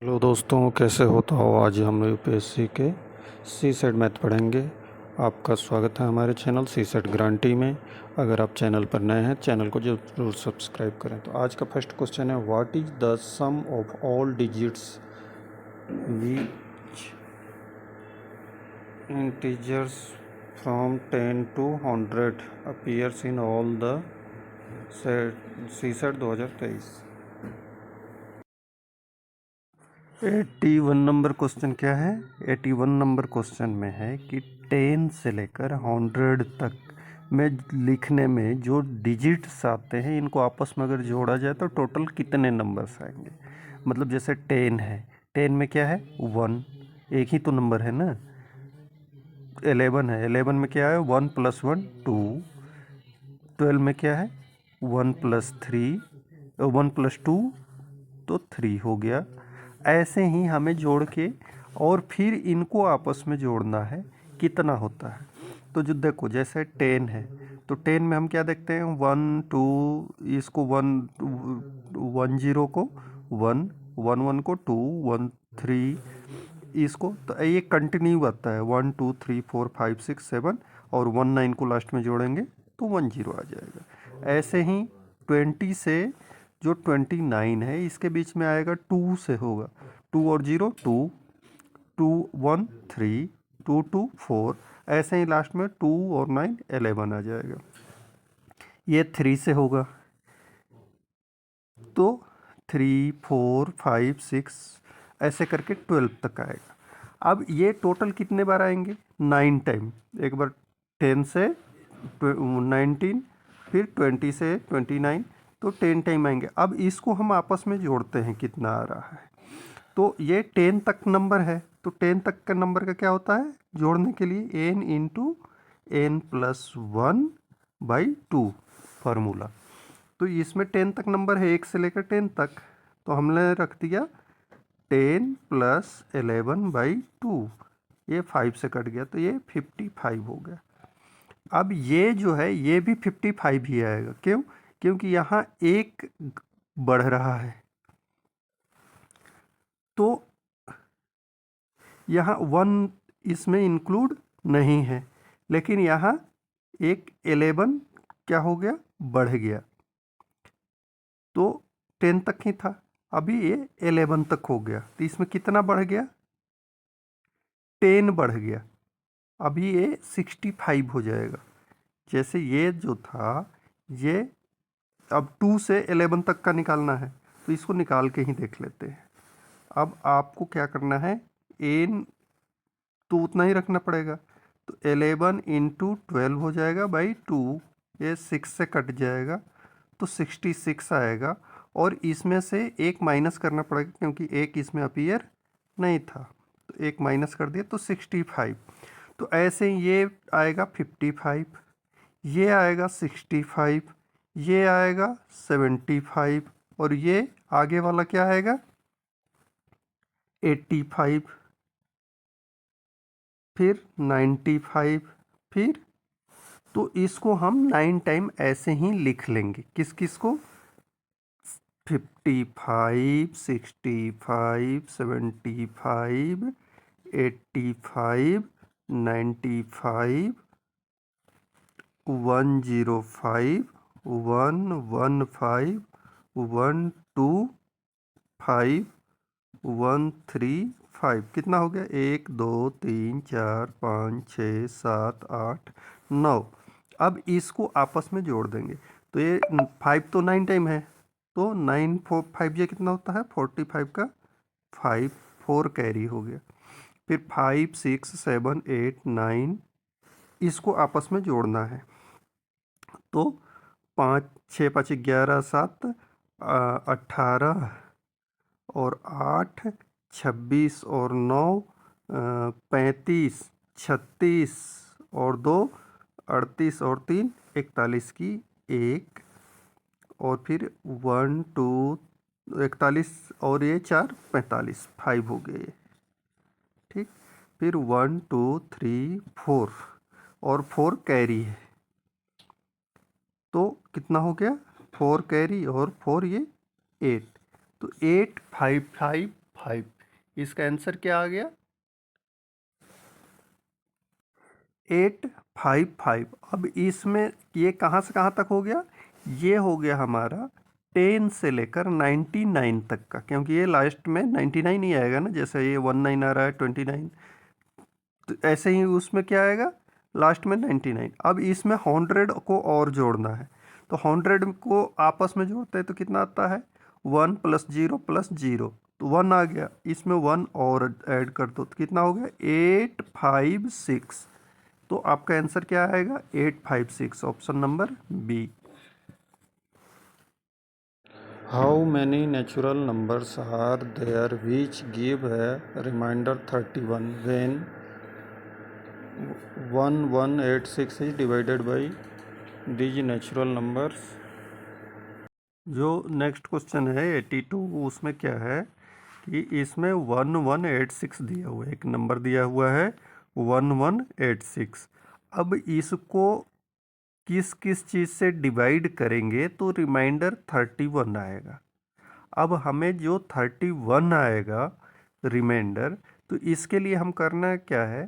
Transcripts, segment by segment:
Hello दोस्तों, कैसे हो? तो आज हम यूपीएससी के सी सेट मैथ पढ़ेंगे। आपका स्वागत है हमारे चैनल सी सेट गारंटी में। अगर आप चैनल पर नए हैं, चैनल को जरूर सब्सक्राइब करें। तो आज का फर्स्ट क्वेश्चन है, what is the sum of all digits which integers from 10 to 100 appears in all the C set 2023। 81 number question क्या है? 81 नंबर क्वेश्चन में है कि 10 से लेकर 100 तक में लिखने में जो डिजिट्स आते हैं, इनको आपस में अगर जोड़ा जाए तो टोटल कितने नंबर्स आएंगे। मतलब जैसे 10 है, 10 में क्या है? 1, एक ही तो नंबर है ना। 11 है, 11 में क्या है? 1 + 1 2। 12 में क्या है? 1 + 3, 1 + 2 तो 3 हो गया। ऐसे ही हमें जोड़ के और फिर इनको आपस में जोड़ना है, कितना होता है। तो जो देखो, जैसे 10 है तो 10 में हम क्या देखते हैं? 1 2, इसको 1 1 0 को 1 1 1 को 2 1 3, इसको तो ये कंटिन्यू आता है 1 2 3 4 5 6 7 और 1 9 को लास्ट में जोड़ेंगे तो 1 0 आ जाएगा। ऐसे ही 20 से जो 29 है, इसके बीच में आएगा 2 से होगा, 2 और 0 2 2 1 3 2 2 4। ऐसे ही लास्ट में 2 और 9 11 आ जाएगा। ये 3 से होगा तो 3 4 5 6 ऐसे करके 12 तक आएगा। अब ये टोटल कितने बार आएंगे? 9 टाइम। एक बार 10 से 19, फिर 20 से 29, तो 10 टाइम आएंगे। अब इसको हम आपस में जोड़ते हैं, कितना आ रहा है। तो ये 10 तक नंबर है, तो 10 तक का नंबर का क्या होता है जोड़ने के लिए? n into n+1/2 formula. तो इसमें 10 तक नंबर है, 1 से लेकर 10 तक, तो हमने रख दिया 10 + 11/2। ये 5 से कट गया तो ये 55 हो गया। अब ये जो है ये भी 55 ही आएगा। क्यों? क्योंकि यहाँ एक बढ़ रहा है, तो यहाँ 1 इसमें इंक्लूड नहीं है, लेकिन यहाँ एक 11 क्या हो गया? बढ़ गया। तो 10 तक ही था, अभी ये 11 तक हो गया, तो इसमें कितना बढ़ गया? 10 बढ़ गया। अभी ये 65 हो जाएगा। जैसे ये जो था, ये अब 2 से 11 तक का निकालना है, तो इसको निकाल के ही देख लेते हैं। अब आपको क्या करना है? एन तो उतना ही रखना पड़ेगा, तो 11 इंटू 12 हो जाएगा बाई 2। ये 6 से कट जाएगा तो 66 आएगा, और इसमें से एक माइनस करना पड़ेगा क्योंकि एक इसमें अपीयर नहीं था, तो एक माइनस कर दिया तो 65। तो ऐसे ही ये आएगा 55, ये आएगा 65, ये आएगा 75, और ये आगे वाला क्या आएगा? 85, फिर 95, फिर तो इसको हम 9 टाइम ऐसे ही लिख लेंगे। किस किस को? 55 65 75 85 95 105 115 125 135। कितना हो गया? 1 2 3 4 5 6 7 8 9। अब इसको आपस में जोड़ देंगे, तो ये 5 तो 9 टाइम है, तो 9 4 5 ये कितना होता है? 45 का 5 4 कैरी हो गया। फिर 5 6 7 8 9 इसको आपस में जोड़ना है, तो 5 6 5 11 7 18 और 8 26 और 9 35 36 और 2 38 और 3 41 की 1, और फिर 1 2 41 और ये 4 45 5 हो गए ये। ठीक, फिर 1 2 3 4 और 4 कैरी है, तो कितना हो गया? 4 कैरी और 4 ये 8, तो 8 5 5 5। इसका आंसर क्या आ गया? 855। अब इसमें ये कहाँ से कहाँ तक हो गया? ये हो गया हमारा 10 से लेकर 99 तक का, क्योंकि ये लास्ट में 99 ही आएगा ना, जैसे ये 19 आ रहा है 29, तो ऐसे ही उसमें क्या आएगा लास्ट में 99। अब इसमें 100 को और जोड़ना है, तो 100 को आपस में जोड़ते हैं तो कितना आता है? 1 + 0 + 0, तो 1 आ गया। इसमें 1 और ऐड कर दो तो कितना हो गया? 856। तो आपका आंसर क्या आएगा? 856, option number B. How many natural numbers are there which give है remainder 31 when 1186 is divided by these natural numbers? जो नेक्स्ट क्वेश्चन है 82, उसमें क्या है कि इसमें 1186 दिया हुआ है, एक नंबर दिया हुआ है 1186। अब इसको किस किस चीज़ से डिवाइड करेंगे तो रिमाइंडर 31 आएगा। अब हमें जो 31 आएगा रिमाइंडर, तो इसके लिए हम करना क्या है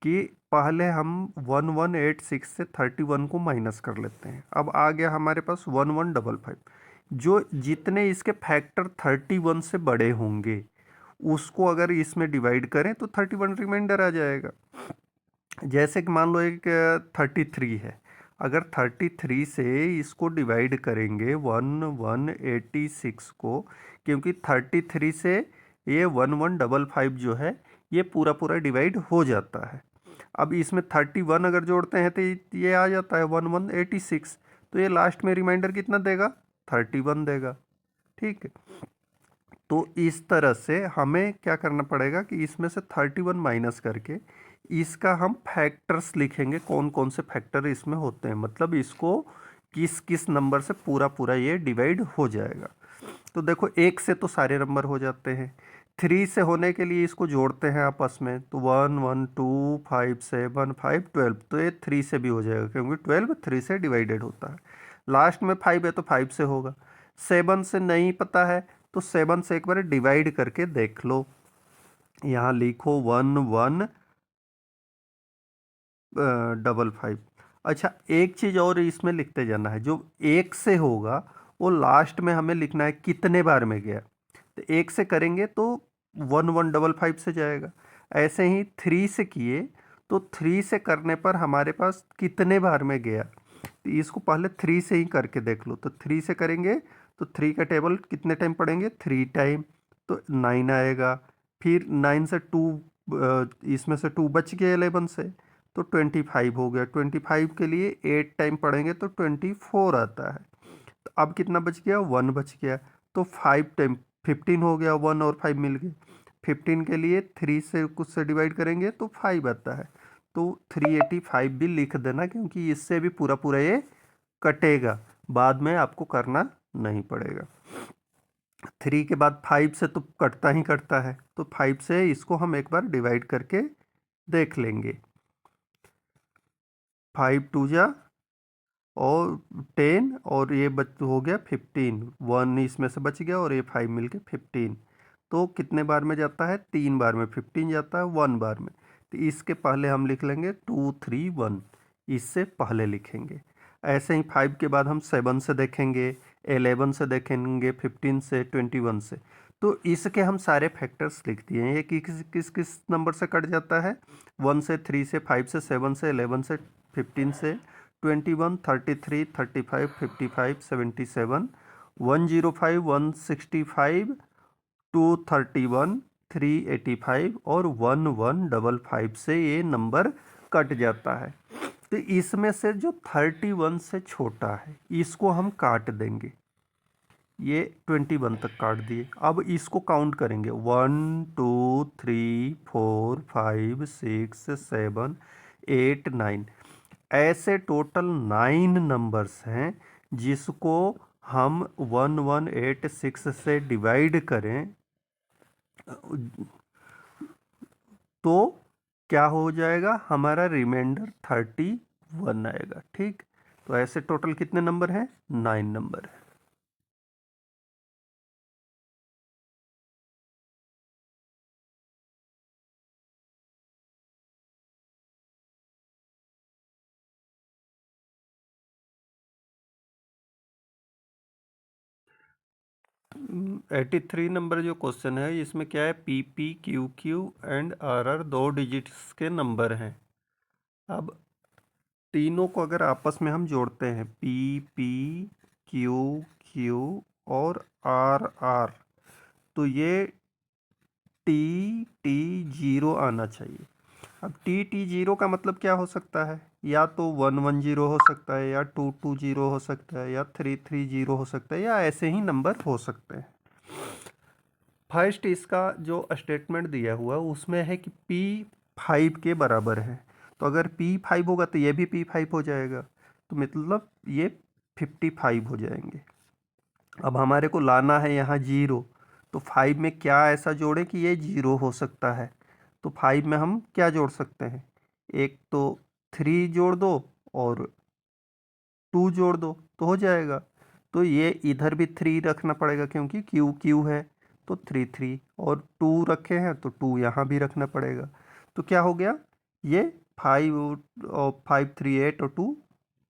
कि पहले हम 1186 से 31 को माइनस कर लेते हैं। अब आ गया हमारे पास 1155। जो जितने इसके फैक्टर 31 से बड़े होंगे उसको अगर इसमें डिवाइड करें तो 31 रिमाइंडर आ जाएगा। जैसे कि मान लो एक 33 है, अगर 33 से इसको डिवाइड करेंगे 1186 को, क्योंकि 33 से ये 1155 जो है ये पूरा पूरा डिवाइड हो जाता है। अब इसमें 31 अगर जोड़ते हैं तो ये आ जाता है 1186, तो ये लास्ट में रिमाइंडर कितना देगा? 31 देगा। ठीक है, तो इस तरह से हमें क्या करना पड़ेगा कि इसमें से 31 माइनस करके इसका हम फैक्टर्स लिखेंगे, कौन कौन से फैक्टर इसमें होते हैं, मतलब इसको किस किस नंबर से पूरा पूरा ये डिवाइड हो जाएगा। तो देखो, एक से तो सारे नंबर हो जाते हैं, 3 से होने के लिए इसको जोड़ते हैं आपस में, तो 1 1 2 5 7 5 12, तो ये 3 से भी हो जाएगा क्योंकि 12 3 से डिवाइडेड होता है। लास्ट में 5 है तो 5 से होगा। 7 से नहीं पता है तो 7 से एक बार डिवाइड करके देख लो, यहाँ लिखो 1 1 55। अच्छा, एक चीज़ और इसमें लिखते जाना है, जो एक से होगा वो लास्ट में हमें लिखना है कितने बार में गया, तो एक से करेंगे तो 1155 से जाएगा। ऐसे ही 3 से किए तो 3 से करने पर हमारे पास कितने बार में गया, तो इसको पहले 3 से ही करके देख लो। तो 3 से करेंगे तो 3 का टेबल कितने टाइम पढ़ेंगे? 3 टाइम, तो 9 आएगा। फिर 9 से 2, इसमें से 2 बच गए 11 से, तो 25 हो गया। 25 के लिए 8 टाइम पढ़ेंगे तो 24 आता है। तो अब कितना बच गया? 1 बच गया। तो 5 टाइम 15 हो गया, 1 और 5 मिल गए। 15 के लिए 3 से कुछ से डिवाइड करेंगे तो 5 आता है, तो 385 भी लिख देना, क्योंकि इससे भी पूरा पूरा ये कटेगा, बाद में आपको करना नहीं पड़ेगा। 3 के बाद 5 से तो कटता ही कटता है, तो 5 से इसको हम एक बार डिवाइड करके देख लेंगे। 5 2 जा और 10, और ये बच हो गया 15, 1 इसमें से बच गया और ये 5 मिल के 15। तो कितने बार में जाता है? 3 बार में। 15 जाता है 1 बार में, तो इसके पहले हम लिख लेंगे 2 3 1, इससे पहले लिखेंगे। ऐसे ही 5 के बाद हम 7 से देखेंगे, 11 से देखेंगे, 15 से, 21 से। तो इसके हम सारे फैक्टर्स लिख दिए हैं। ये किस किस किस नंबर से कट जाता है? 1 से, 3 से, 5 से, 7 से, 11 से, 15 से, 21 33 35 55 77 105 165 231 385 और 1155 से ये नंबर कट जाता है। तो इसमें से जो 31 से छोटा है इसको हम काट देंगे, ये 21 तक काट दिए। अब इसको काउंट करेंगे 1 2 3 4 5 6 7 8 9, ऐसे टोटल 9 नंबर्स हैं जिसको हम 1186 से डिवाइड करें तो क्या हो जाएगा? हमारा रिमाइंडर 31 आएगा। ठीक, तो ऐसे टोटल कितने नंबर हैं? 9 नंबर है। 83 नंबर जो क्वेश्चन है इसमें क्या है, p p q q and r r 2 digits के नंबर हैं। अब तीनों को अगर आपस में हम जोड़ते हैं, पी पी क्यू क्यू और आर आर, तो ये टी टी जीरो आना चाहिए। अब टी टी जीरो का मतलब क्या हो सकता है, या तो 110 हो सकता है, या 220 हो सकता है, या 330 हो सकता है, या ऐसे ही नंबर हो सकते हैं। फर्स्ट इसका जो स्टेटमेंट दिया हुआ उसमें है कि P 5 के बराबर है, तो अगर P 5 होगा तो ये भी P 5 हो जाएगा, तो मतलब ये 55 हो जाएंगे। अब हमारे को लाना है यहाँ जीरो, तो 5 में क्या ऐसा जोड़े कि ये जीरो हो सकता है। तो 5 में हम क्या जोड़ सकते हैं, एक तो 3 जोड़ दो और 2 जोड़ दो तो हो जाएगा। तो ये इधर भी 3 रखना पड़ेगा क्योंकि क्यू क्यू है, तो 3 3, और 2 रखे हैं तो 2 यहाँ भी रखना पड़ेगा। तो क्या हो गया, ये 5 और 5 3 8 और 2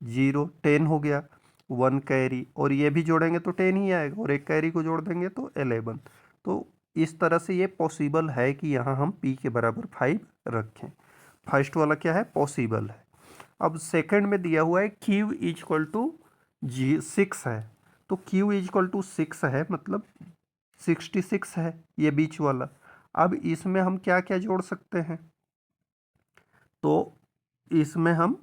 0 10 हो गया। 1 कैरी और ये भी जोड़ेंगे तो 10 ही आएगा, और एक कैरी को जोड़ देंगे तो 11। तो इस तरह से ये पॉसिबल है कि यहाँ हम p के बराबर 5 रखें। फर्स्ट वाला क्या है, पॉसिबल है। अब सेकंड में दिया हुआ है q इज इक्वल टू 6 है, तो q इज इक्वल टू 6 है मतलब 66 है ये बीच वाला। अब इसमें हम क्या क्या जोड़ सकते हैं, तो इसमें हम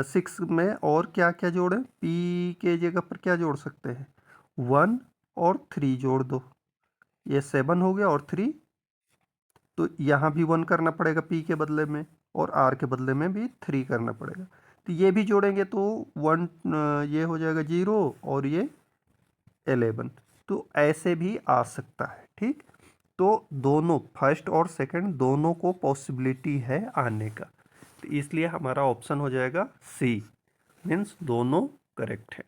6 में और क्या क्या जोड़ें, p के जगह पर क्या जोड़ सकते हैं, 1 और 3 जोड़ दो, ये 7 हो गया, और 3, तो यहाँ भी 1 करना पड़ेगा p के बदले में, और r के बदले में भी 3 करना पड़ेगा। तो ये भी जोड़ेंगे तो 1 ये हो जाएगा 0 और ये 11। तो ऐसे भी आ सकता है, ठीक। तो दोनों फर्स्ट और सेकंड दोनों को पॉसिबिलिटी है आने का, तो इसलिए हमारा ऑप्शन हो जाएगा सी, मीन्स दोनों करेक्ट है।